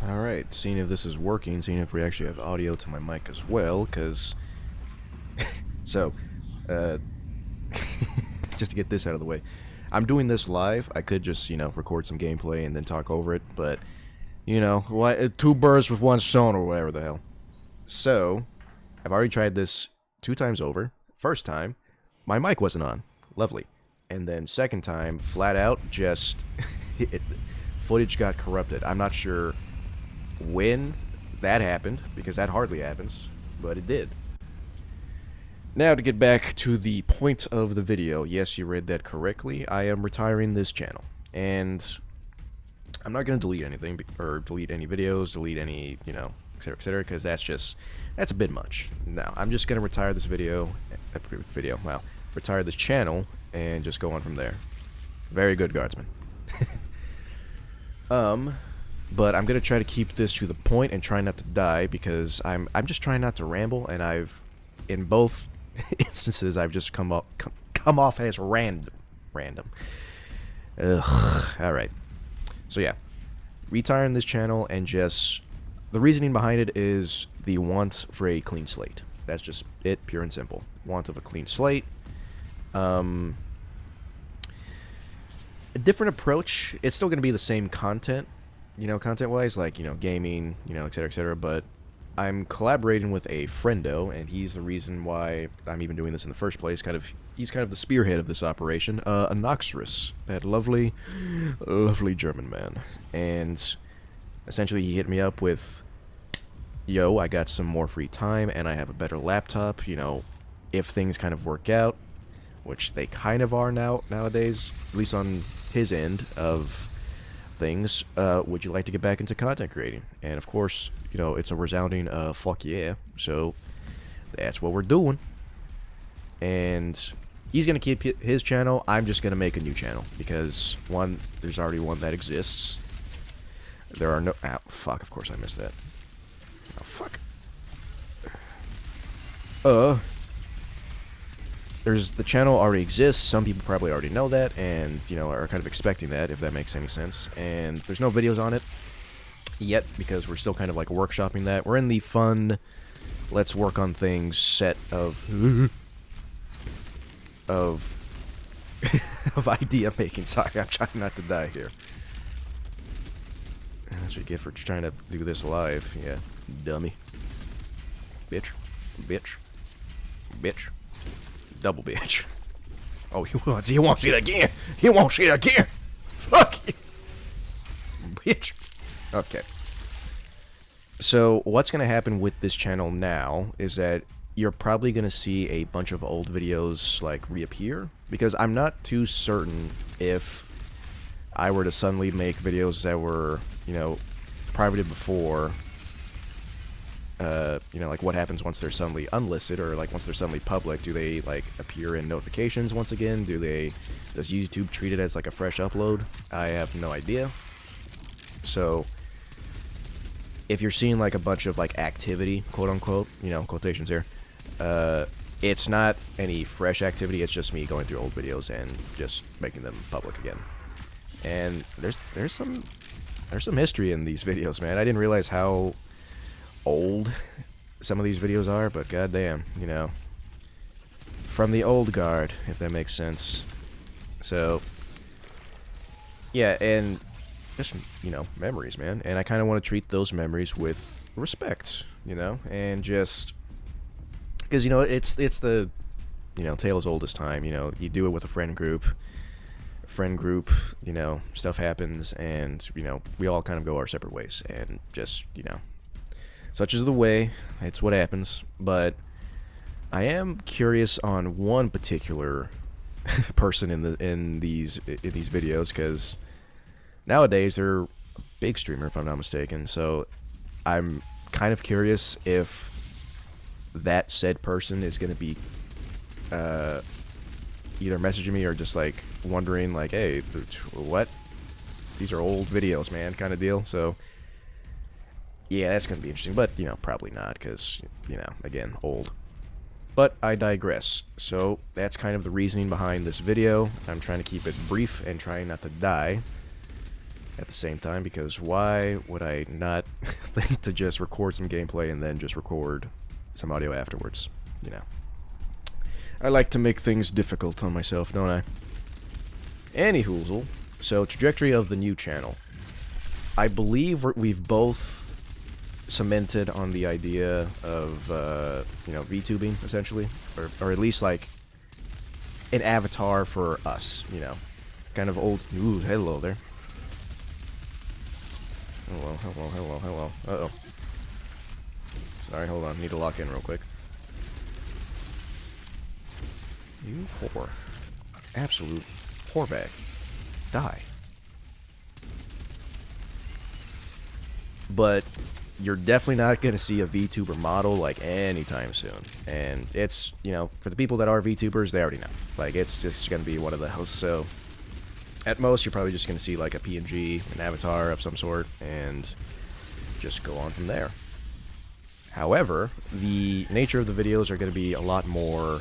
Alright, seeing if this is working, seeing if we actually have audio to my mic as well, because... so, uh... just to get this out of the way. I'm doing this live. I could just, record some gameplay and then talk over it, but, two birds with one stone or whatever the hell. So, I've already tried this 2 times over. First time, my mic wasn't on. Lovely. And then second time, flat out, just... footage got corrupted. I'm not sure when that happened, because that hardly happens, but it did. Now to get back to the point of the video, yes, you read that correctly, I am retiring this channel, and I'm not going to delete anything, or delete any videos, delete any, etc, because that's a bit much. No, I'm just going to retire this retire this channel, and just go on from there. Very good, guardsman. But I'm gonna try to keep this to the point and try not to die, because I'm just trying not to ramble, and in both instances I've just come off as random. Ugh. All right. So yeah, retiring this channel, and just the reasoning behind it is the want for a clean slate. That's just it, pure and simple. Want of a clean slate. A different approach. It's still going to be the same content, content-wise, like, gaming, etc, but I'm collaborating with a friendo, and he's the reason why I'm even doing this in the first place. He's kind of the spearhead of this operation, Anoxorus, that lovely German man. And essentially he hit me up with, yo, I got some more free time, and I have a better laptop, if things kind of work out, which they kind of are nowadays, at least on his end of things. Would you like to get back into content creating? And of course, it's a resounding fuck yeah. So that's what we're doing. And he's gonna keep his channel. I'm just gonna make a new channel, because one, there's already one that exists. There are no... Ah, fuck, of course I missed that. Oh, fuck. The channel already exists. Some people probably already know that, and, are kind of expecting that, if that makes any sense. And there's no videos on it yet, because we're still kind of like workshopping that. We're in the fun, let's work on things set of of idea making. Sorry, I'm trying not to die here. That's what you get for trying to do this live. Yeah, dummy. Bitch. Double bitch. Oh, he wants it again. He wants it again. Fuck you. Bitch. Okay. So, what's going to happen with this channel now is that you're probably going to see a bunch of old videos, like, reappear. Because I'm not too certain if I were to suddenly make videos that were, privated before... like what happens once they're suddenly unlisted, or like once they're suddenly public. Do they like appear in notifications once again? Does YouTube treat it as like a fresh upload? I have no idea. So if you're seeing like a bunch of like activity, quote unquote, quotations here, it's not any fresh activity. It's just me going through old videos and just making them public again. And there's some history in these videos, man. I didn't realize how old some of these videos are, but goddamn, from the old guard, if that makes sense. So yeah, and just memories, man. And I kind of want to treat those memories with respect, and just because it's the tale as old as time. You do it with a friend group, stuff happens, and we all kind of go our separate ways, and just such is the way. It's what happens. But I am curious on one particular person in these videos, because nowadays they're a big streamer, if I'm not mistaken. So I'm kind of curious if that said person is going to be either messaging me or just like wondering like, hey, what? These are old videos, man, kind of deal. So yeah, that's going to be interesting, but, probably not, because, again, old. But I digress. So that's kind of the reasoning behind this video. I'm trying to keep it brief and trying not to die. at the same time, because why would I not think to just record some gameplay and then just record some audio afterwards? You know, I like to make things difficult on myself, don't I? Anyhoozle, so trajectory of the new channel. I believe we've both cemented on the idea of, you know, VTubing, essentially. Or at least, like, an avatar for us, you know. Kind of old... Ooh, hello there. Hello, hello, hello, hello. Uh-oh. Sorry, hold on. Need to lock in real quick. You whore. Absolute whorebag. Die. But you're definitely not going to see a VTuber model, like, anytime soon. And it's, you know, for the people that are VTubers, they already know. Like, it's just going to be one of those. So, at most, you're probably just going to see, like, a PNG, an avatar of some sort, and just go on from there. However, the nature of the videos are going to be a lot more...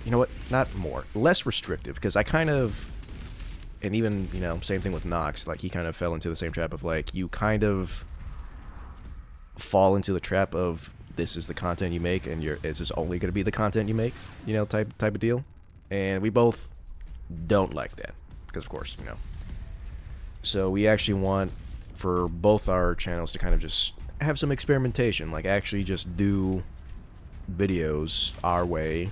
You know what? Not more. Less restrictive, because I kind of... And even, you know, same thing with Nox, like, he kind of fell into the same trap of, like, you kind of fall into the trap of, this is the content you make, and this is only going to be the content you make, you know, type of deal. And we both don't like that, because, of course, you know. So we actually want, for both our channels, to kind of just have some experimentation, like, actually just do videos our way,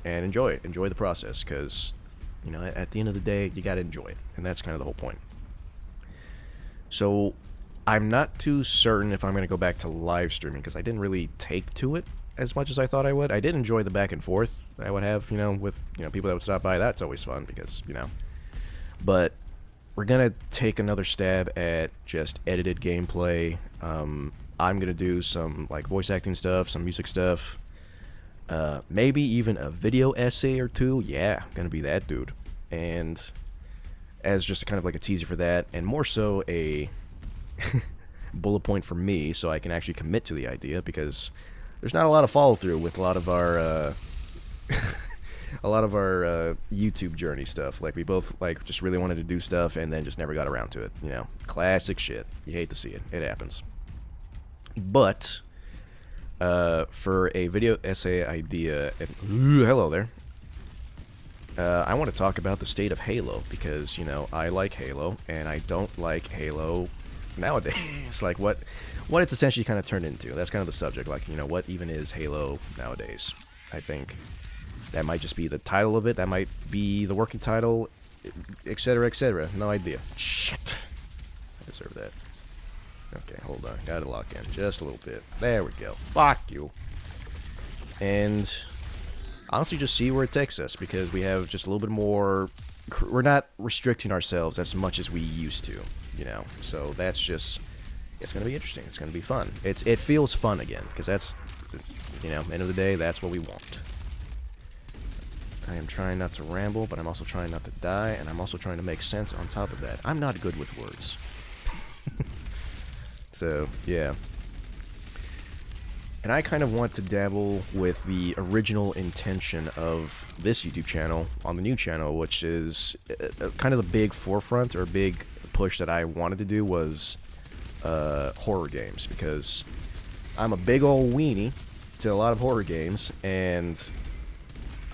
and enjoy it, enjoy the process, because... You know, at the end of the day, you gotta enjoy it. And that's kind of the whole point. So, I'm not too certain if I'm gonna go back to live streaming, because I didn't really take to it as much as I thought I would. I did enjoy the back and forth I would have, you know, with, you know, people that would stop by. That's always fun, because, you know. But, we're gonna take another stab at just edited gameplay. I'm gonna do some, like, voice acting stuff, some music stuff. Maybe even a video essay or two. Yeah, gonna be that dude. And as just kind of like a teaser for that, and more so a bullet point for me, so I can actually commit to the idea, because there's not a lot of follow through with a lot of our YouTube journey stuff. Like, we both like just really wanted to do stuff and then just never got around to it. You know, classic shit. You hate to see it. It happens. But for a video essay idea, and hello there. I want to talk about the state of Halo, because, you know, I like Halo, and I don't like Halo nowadays. Like, what it's essentially kind of turned into. That's kind of the subject. Like, you know, what even is Halo nowadays? I think that might just be the title of it. That might be the working title, etc., etc. No idea. Shit. I deserve that. Okay, hold on. Gotta lock in just a little bit. There we go. Fuck you. And honestly, just see where it takes us, because we have just a little bit more... We're not restricting ourselves as much as we used to, you know? So that's just... It's gonna be interesting. It's gonna be fun. It feels fun again, because that's... You know, end of the day, that's what we want. I am trying not to ramble, but I'm also trying not to die, and I'm also trying to make sense on top of that. I'm not good with words. So, yeah. And I kind of want to dabble with the original intention of this YouTube channel on the new channel, which is kind of the big forefront or big push that I wanted to do was horror games, because I'm a big old weenie to a lot of horror games, and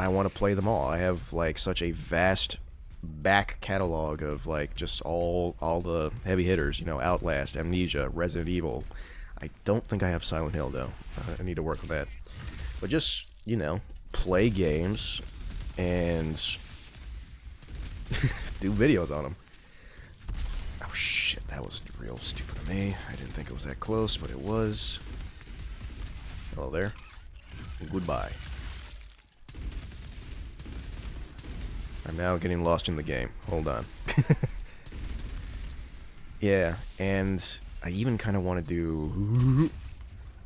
I want to play them all. I have, like, such a vast back catalog of, like, just all the heavy hitters, you know, Outlast, Amnesia, Resident Evil. I don't think I have Silent Hill, though. I need to work with that. But just, you know, play games and do videos on them. Oh shit, that was real stupid of me. I didn't think it was that close, but it was. Hello there. Goodbye. I'm now getting lost in the game. Hold on. Yeah, and I even kind of want to do,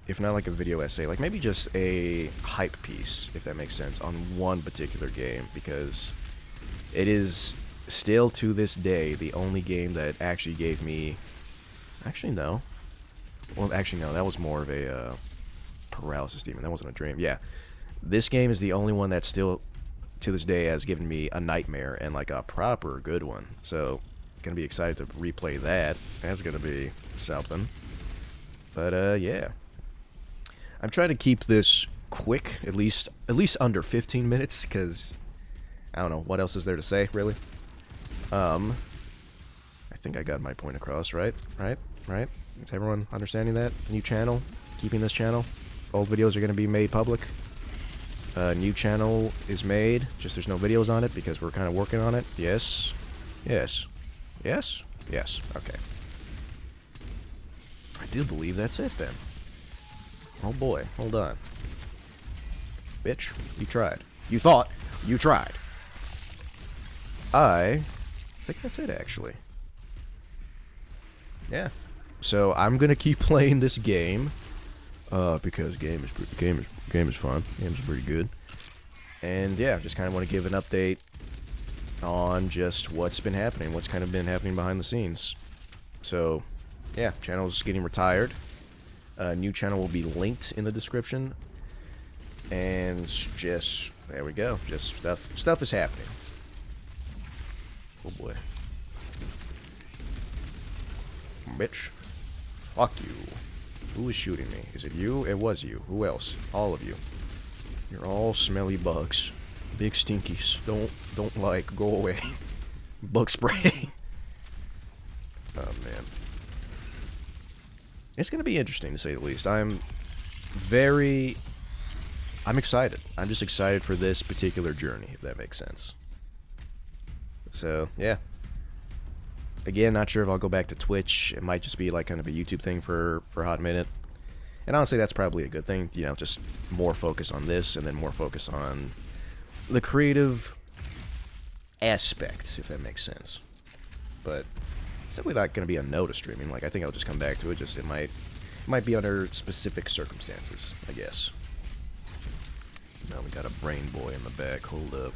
if not like a video essay, like maybe just a hype piece, if that makes sense, on one particular game, because it is still to this day the only game that actually gave me... Actually, no. Well, actually, no, that was more of a paralysis demon. That wasn't a dream. Yeah. This game is the only one that still to this day has given me a nightmare, and like a proper good one. So gonna be excited to replay that. That's gonna be something. But yeah, I'm trying to keep this quick, at least under 15 minutes, because I don't know what else is there to say, really. I think I got my point across, right? Right? Is everyone understanding that? New channel, keeping this channel. Old videos are going to be made public. New channel is made, just there's no videos on it because we're kind of working on it. Yes. Yes. Yes? Yes. Okay. I do believe that's it then. Oh boy, hold on. Bitch, you tried. You thought. You tried. I think that's it, actually. Yeah. So I'm gonna keep playing this game, because game is fun. Game's pretty good. And yeah, just kind of want to give an update on just what's been happening, what's kind of been happening behind the scenes. So yeah, channel's getting retired. New channel will be linked in the description. And just there we go. Just stuff is happening. Oh boy. Bitch. Fuck you. Who is shooting me? Is it you? It was you. Who else? All of you. You're all smelly bugs. Big stinkies. Don't like. Go away. Bug spray. Oh man. It's gonna be interesting to say the least. I'm excited. I'm just excited for this particular journey, if that makes sense. So, yeah. Again, not sure if I'll go back to Twitch. It might just be like kind of a YouTube thing for a hot minute. And honestly, that's probably a good thing. You know, just more focus on this and then more focus on the creative aspect, if that makes sense. But it's definitely not going to be a no to streaming. Like, I think I'll just come back to it. Just it might be under specific circumstances, I guess. Now we got a brain boy in the back. Hold up.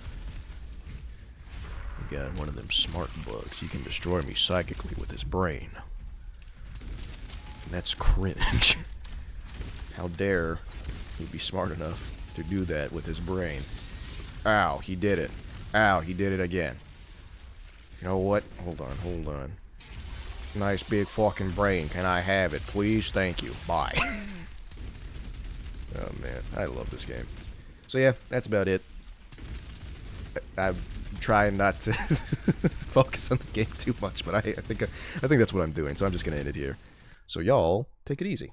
We got one of them smart bugs. He can destroy me psychically with his brain. And that's cringe. How dare he be smart enough to do that with his brain. Ow, he did it. Ow, he did it again. You know what? Hold on. Nice big fucking brain. Can I have it, please? Thank you. Bye. Oh man, I love this game. So yeah, that's about it. I'm trying not to focus on the game too much, but I think that's what I'm doing. So I'm just gonna end it here. So y'all take it easy.